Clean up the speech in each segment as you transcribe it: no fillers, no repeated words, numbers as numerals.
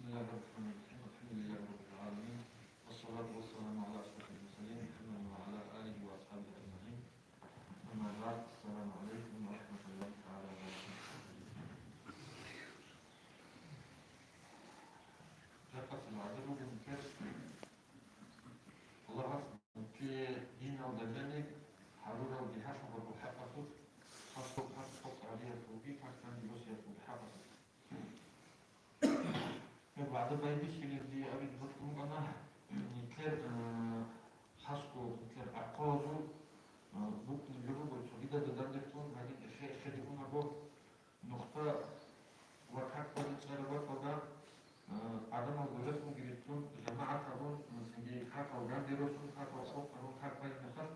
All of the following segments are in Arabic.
الله الرحمن الرحيم الحمد لله رب العالمين والصلاة والسلام على أشرف المرسلين محمد وعلى آله وأصحابه أجمعين أما بعد السلام عليكم ورحمة الله تعالى وبركاته. Jaka se nalazi drugim kerskim Allah ke dina udaleni harura bihafa wa buhaqatu خاصة خاصة عليها توبيك حتى يوسف بحقه. بعد ما يمشي اللي أبي بطلب أنا نتكلم خاصة نتكلم عقازه ممكن اللغة والفريدة بدرجتهم هذه الأشياء خدمونا به نقطة وكاك ونسأل وكذا عدم وجودهم جريتهم جماعة كون سنجي كاك وجان دروسهم كاك وصوت كون كاك باي نخل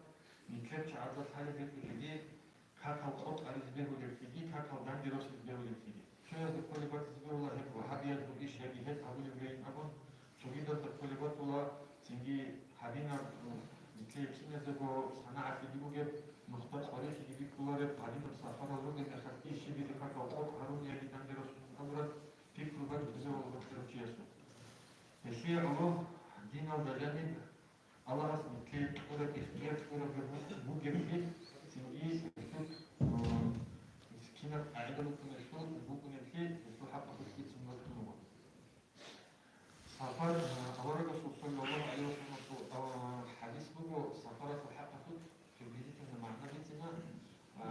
نتكلم عدد هذه الجديد كاك وصوت على زبيه الجديد كاك وجان دروس زبيه الجديد شو كل وقت زبيه الله هيك وحبيا تقوليش هذه هيك أقول لبين أبون شو كده كل وقت الله سنجي حبينا نتكلم كنا زبوا صناعة في ديوجب نقطة قريش يجيب كلاره بعدين السفر الروج الأخير شيء بيجي كاك وصوت هارون يعني جان دروس أولا في كل وقت زبوا وبكتير تياسو الشيء الله دينا وجانب الله اسمه كي تقول اختيار تقول بوجب فيه سنجي كنا أعيد لكم الشغل بوكم الكيد الشغل حتى في الكيد سنة النوم سفر أورد الرسول صلى الله عليه وسلم حديث بقول سفرة الحق في البيت إن معناه بيتنا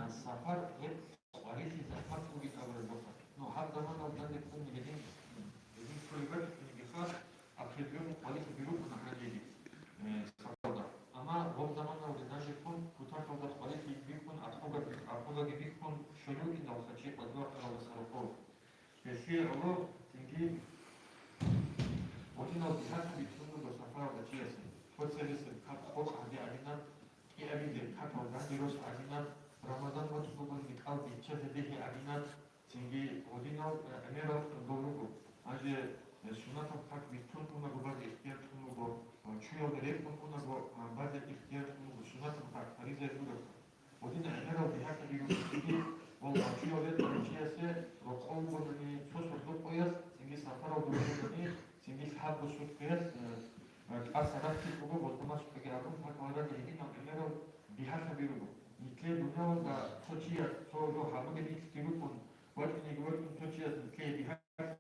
سفر غير قريب سفر في أول البصر نو حتى ما لو كان يكون جديد كل بلد من بخار أكيد يوم قريب بيروح من حاجة سفر أما هم زمان لو بدنا يكون كتار فوضى قريب بيكون أخوضة بيكون شلوك إنه خشيت الوقت أو السرقات يصير الله تنجيب وهنا بحسب يكون بسفر وتياسي فسرس الكاب خوش عدي علينا كي أبيد الكاب وزاني روش علينا رمضان وتقوم بقلب يتشهد به علينا تنجي وهنا أميرا تنظروه أجي سنة الكاب بيتون كنا ببعض اختيار كنا وشوية ودريب كنا ببعض اختيار كنا سنة الكاب فريزة يقول وهنا أميرا بحسب يكون والله شو يريد من شيء وقوم بني سوسو دوبياس سنجي سافر ودوبياني سنجي حاب وسوت كيس أسرع في كوبا وتماس بكرامون فكورا جينا كميرو بحسب بيرو نتلي بناو دا توشيا تو حابو جدي كيروكون وقت نيجوركون توشيا نتلي بحسب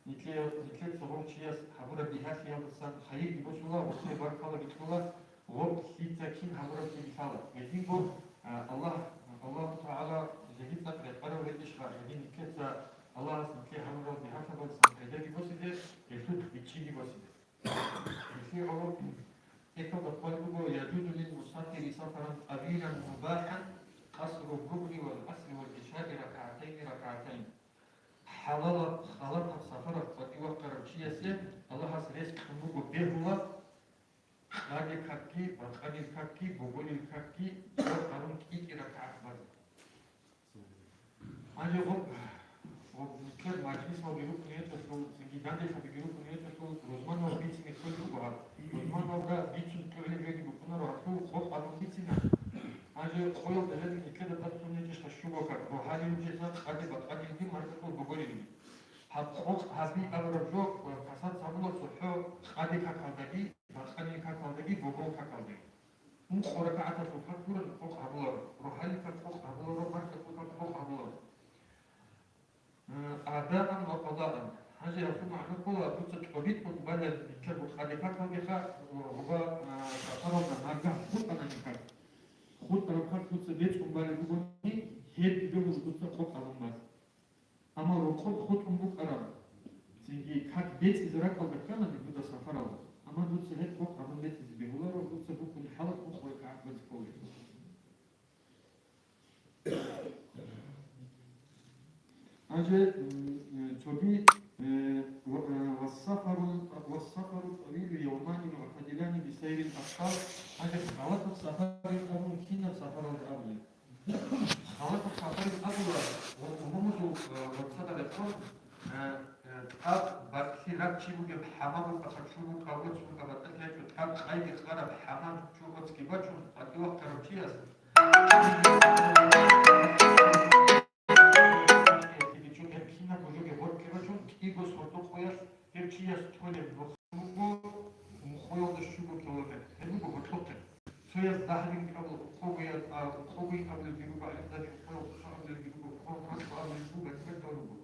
نتلي صبون شيا حابورا بحسب يا بسان خير بسولا وسي باركالا بسولا وقت سيتاكين حابورا بسالا يجيبو الله تعالى جديد نقرأ أنا وليش فاهمين كذا الله سبحانه حمله بحسب السماء بوسيدة يسوع بتشيني بوسيدة يصير الله إكتب قلبه يجوز للمسافر سفرا طويلا مباحا قصر الركن والأسر والإشاء ركعتين حلال خلط سفرة وتوقع رشية الله سريس خنوق بهوا خالي كاكي وخالي كاكي بقولي كاكي وقارون كي ركعت بعد أنا وكل مجلس ما بيروح نيته شو سنجي جاندي شو بيروح نيته شو روزمان ما بيجي نقول له بعد روزمان ما بقى بيجي نقول له بيجي بكون راسه خوف على بيجينا أنا خويا بلاد نكده بس نيجي شو بكر وحالي نيجي نات قدي بقى يجي مرة بقولي لي حبخوص هذي أبرزوك وكسر سبلة صحو قدي كقلبي بسخني كقلبي بقول كقلبي مو خرقة تفكر فوق أبلار روحي فوق أبلار روح فوق أبلار أعداء وقضاء هذا يكون معنى كل قصة قبيل بلد كتب خليفة خليفة وهو تقرب مرجع خط أنا نكر خط ركعت خط بيت بلد بني هيد يوم قصة خط على الناس أما خط بوك أرام سيجي خط بيت إذا ركض بكرنا نبدأ سفره أما دوت سهل خط على البيت بهولار ودوت سبوك من حلق أخرى كعب بتقولي أجل تبي والسفر الطويل يومان معتدلان بسير الأبطال أجل خلط السفر الأول كنا سفر الأول خلط السفر الأول ومهمته وصدر الأول تاب بكي لا تشيبو جب حمام وقصشوبو كاوت شو كبتك هيك تاب خايف خرب حمام شو بتسكي بتشو أدوه كرمتياس خوبی قبل دیگه بعد از اینکه قبل دیگه خود خاص قبل دیگه بهتره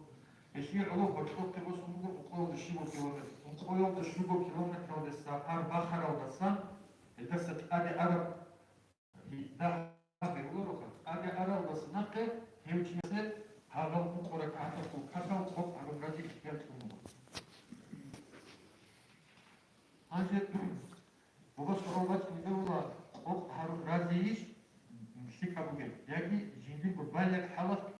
Если робот, что ты возьмешь, шибу километр, он шибу километр от сахар, бахара от сам, это сет аде араб, да, берулоха, аде араб вас наке, хемчмесе, хагал кукора ката, куката, куп, арабати, кипят,